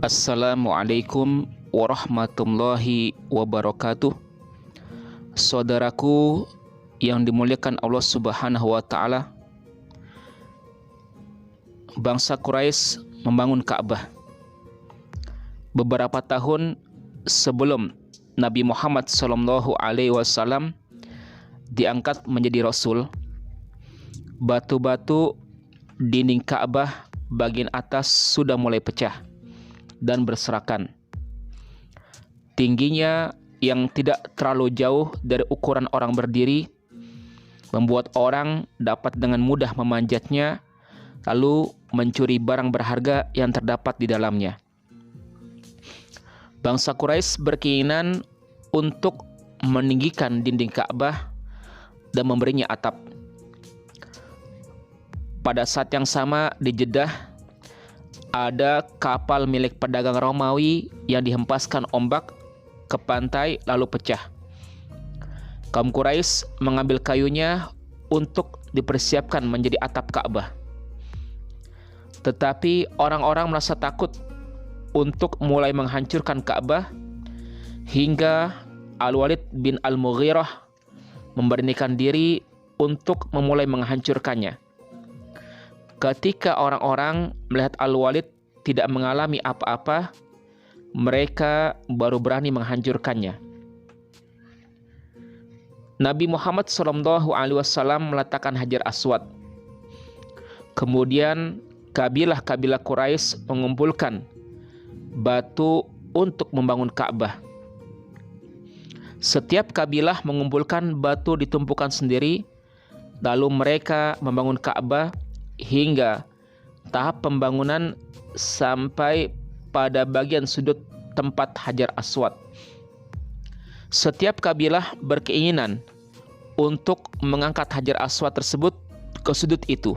Assalamualaikum warahmatullahi wabarakatuh. Saudaraku yang dimuliakan Allah Subhanahu wa taala, bangsa Quraisy membangun Ka'bah beberapa tahun sebelum Nabi Muhammad SAW diangkat menjadi Rasul. Batu-batu dinding Ka'bah bagian atas sudah mulai pecah dan berserakan. Tingginya yang tidak terlalu jauh dari ukuran orang berdiri membuat orang dapat dengan mudah memanjatnya lalu mencuri barang berharga yang terdapat di dalamnya. Bangsa Quraisy berkeinginan untuk meninggikan dinding Ka'bah dan memberinya atap. Pada saat yang sama di Jeddah ada kapal milik pedagang Romawi yang dihempaskan ombak ke pantai lalu pecah. Kaum Quraisy mengambil kayunya untuk dipersiapkan menjadi atap Ka'bah. Tetapi orang-orang merasa takut untuk mulai menghancurkan Ka'bah hingga Al-Walid bin Al-Mughirah memberanikan diri untuk memulai menghancurkannya. Ketika orang-orang melihat Al-Walid tidak mengalami apa-apa, mereka baru berani menghancurkannya. Nabi Muhammad SAW meletakkan Hajar Aswad. Kemudian kabilah-kabilah Quraisy mengumpulkan batu untuk membangun Ka'bah. Setiap kabilah mengumpulkan batu ditumpukan sendiri, lalu mereka membangun Ka'bah hingga tahap pembangunan sampai pada bagian sudut tempat Hajar Aswad. Setiap kabilah berkeinginan untuk mengangkat Hajar Aswad tersebut ke sudut itu,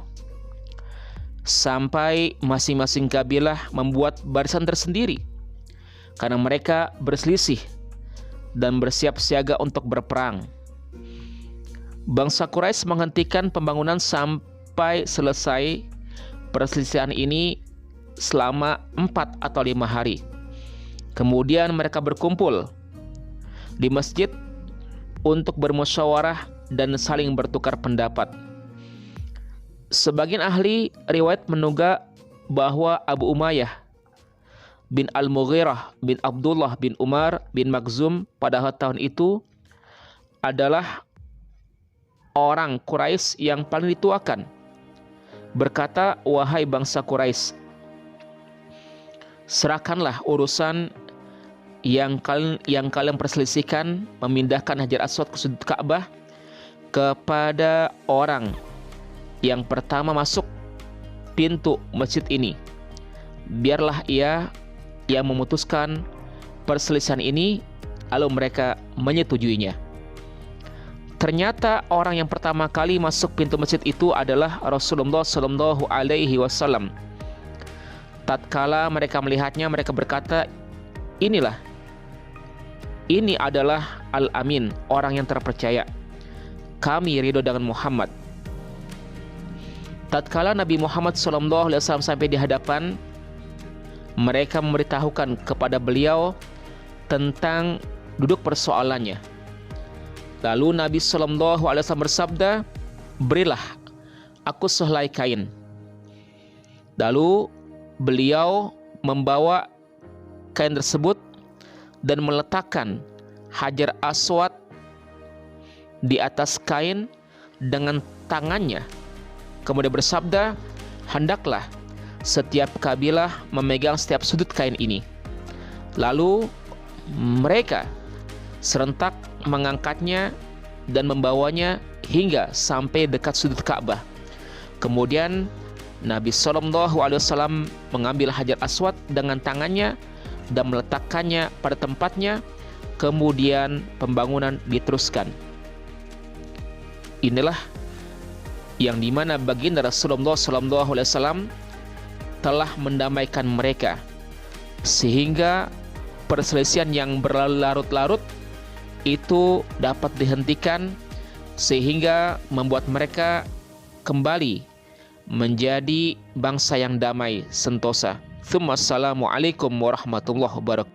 sampai masing-masing kabilah membuat barisan tersendiri karena mereka berselisih dan bersiap siaga untuk berperang. Bangsa Quraisy menghentikan pembangunan sampai selesai perselisihan ini selama 4 atau 5 hari. Kemudian mereka berkumpul di masjid untuk bermusyawarah dan saling bertukar pendapat. Sebagian ahli riwayat menduga bahwa Abu Umayyah bin Al-Mughirah bin Abdullah bin Umar bin Makhzum pada tahun itu adalah orang Quraisy yang paling dituakan. Berkata, "Wahai bangsa Quraisy, serahkanlah urusan yang kalian perselisihkan memindahkan Hajar Aswad ke sudut Ka'bah kepada orang yang pertama masuk pintu masjid ini. Biarlah ia yang memutuskan perselisihan ini." Lalu mereka menyetujuinya. Ternyata orang yang pertama kali masuk pintu masjid itu adalah Rasulullah SAW. Tatkala mereka melihatnya, mereka berkata, ini adalah Al-Amin, orang yang terpercaya. Kami ridho dengan Muhammad. Tatkala Nabi Muhammad SAW sampai di hadapan, mereka memberitahukan kepada beliau tentang duduk persoalannya. Lalu Nabi SAW bersabda, "Berilah aku sehelai kain." Lalu beliau membawa kain tersebut dan meletakkan Hajar Aswad di atas kain dengan tangannya. Kemudian bersabda, "Hendaklah setiap kabilah memegang setiap sudut kain ini." Lalu mereka serentak mengangkatnya dan membawanya hingga sampai dekat sudut Ka'bah. Kemudian Nabi SAW mengambil Hajar Aswad dengan tangannya dan meletakkannya pada tempatnya. Kemudian pembangunan diteruskan. Inilah yang dimana baginda Rasulullah SAW telah mendamaikan mereka, sehingga perselisihan yang berlarut-larut itu dapat dihentikan, sehingga membuat mereka kembali menjadi bangsa yang damai sentosa. Assalamualaikum warahmatullahi wabarakatuh.